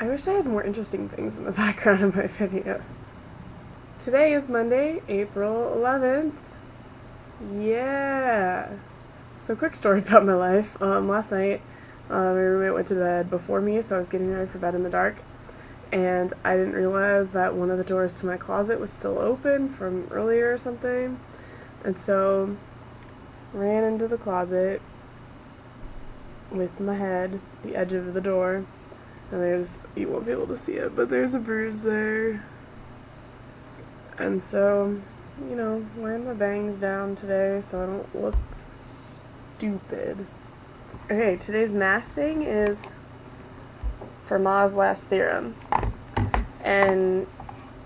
I wish I had more interesting things in the background of my videos. Today is Monday, April 11th. Yeah! So quick story about my life. Last night, my roommate went to bed before me, so I was getting ready for bed in the dark. And I didn't realize that one of the doors to my closet was still open from earlier or something. And so, ran into the closet with my head, the edge of the door. And there's, you won't be able to see it, but there's a bruise there. And so, you know, wearing my bangs down today so I don't look stupid. Okay, today's math thing is Fermat's last theorem. And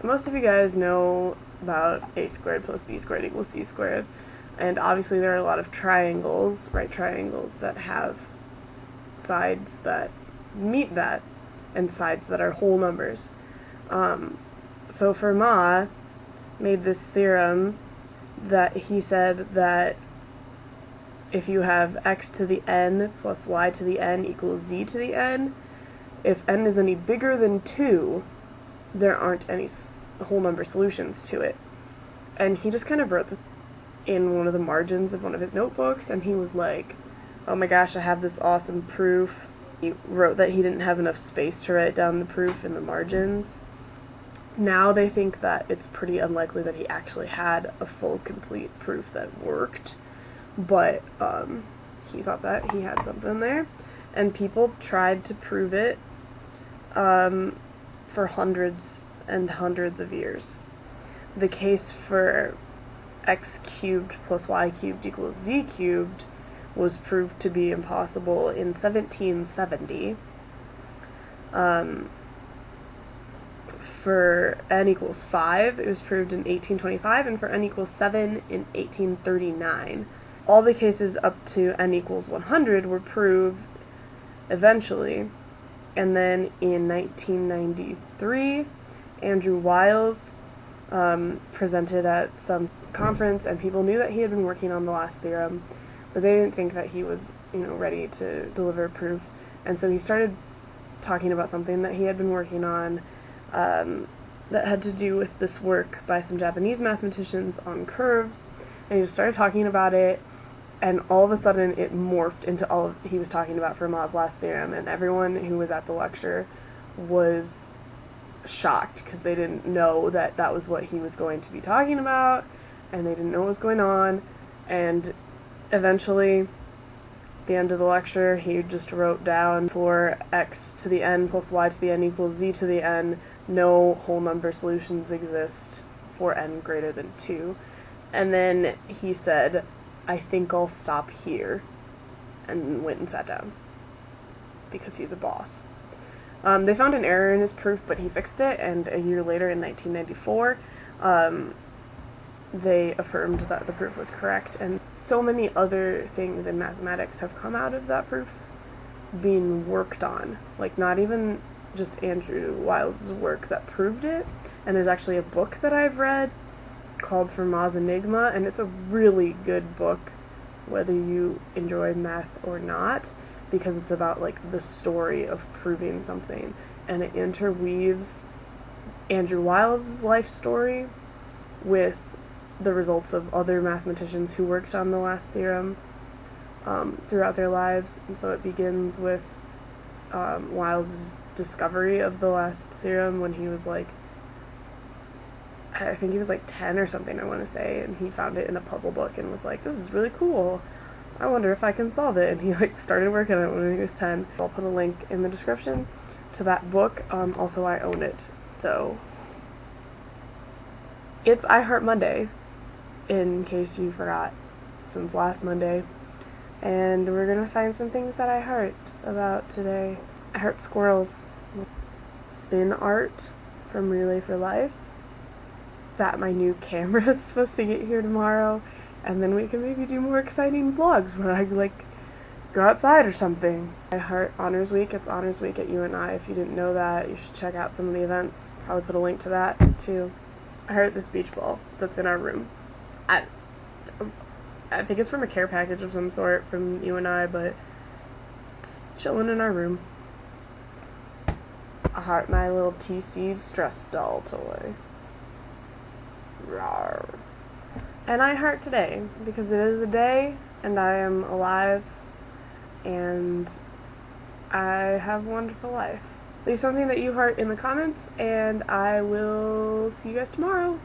most of you guys know about a squared plus b squared equals c squared. And obviously there are a lot of triangles, right triangles, that have sides that meet that and sides that are whole numbers. So Fermat made this theorem that he said that if you have x to the n plus y to the n equals z to the n, if n is any bigger than 2, there aren't any whole number solutions to it. And he just kind of wrote this in one of the margins of one of his notebooks, and he was like, oh my gosh, I have this awesome proof. He wrote that he didn't have enough space to write down the proof in the margins. Now they think that it's pretty unlikely that he actually had a full, complete proof that worked, but he thought that he had something there, and people tried to prove it for hundreds and hundreds of years. The case for x cubed plus y cubed equals z cubed was proved to be impossible in 1770. For n equals 5, it was proved in 1825, and for n equals 7 in 1839. All the cases up to n equals 100 were proved eventually, and then in 1993, Andrew Wiles presented at some conference, and people knew that he had been working on the last theorem, but they didn't think that he was, ready to deliver proof, and so he started talking about something that he had been working on that had to do with this work by some Japanese mathematicians on curves, and he just started talking about it, and all of a sudden it morphed into he was talking about Fermat's last theorem, and everyone who was at the lecture was shocked because they didn't know that that was what he was going to be talking about, and they didn't know what was going on. And eventually, at the end of the lecture, he just wrote down, for x to the n plus y to the n equals z to the n, no whole number solutions exist for n greater than 2. And then he said, I think I'll stop here, and went and sat down, because he's a boss. They found an error in his proof, but he fixed it, and a year later, in 1994, they affirmed that the proof was correct, and so many other things in mathematics have come out of that proof being worked on. Like, not even just Andrew Wiles' work that proved it, and there's actually a book that I've read called Fermat's Enigma, and it's a really good book, whether you enjoy math or not, because it's about, like, the story of proving something, and it interweaves Andrew Wiles' life story with the results of other mathematicians who worked on the last theorem throughout their lives. And so it begins with Wiles' discovery of the last theorem when he was like, I think he was like 10 or something, I want to say, and he found it in a puzzle book and was like, this is really cool, I wonder if I can solve it, and he like started working on it when he was 10. I'll put a link in the description to that book. Also, I own it, so it's I Heart Monday, in case you forgot, since last Monday, and we're gonna find some things that I heart about today. I heart squirrels, spin art from Relay for Life, that my new camera is supposed to get here tomorrow, and then we can maybe do more exciting vlogs where I like go outside or something. I heart Honors Week. It's Honors Week at UNI. If you didn't know that, you should check out some of the events. Probably put a link to that too. I heart this beach ball that's in our room. I think it's from a care package of some sort from UNI, but it's chilling in our room. I heart my little TC stress doll toy. Rawr. And I heart today, because it is a day, and I am alive, and I have a wonderful life. Leave something that you heart in the comments, and I will see you guys tomorrow.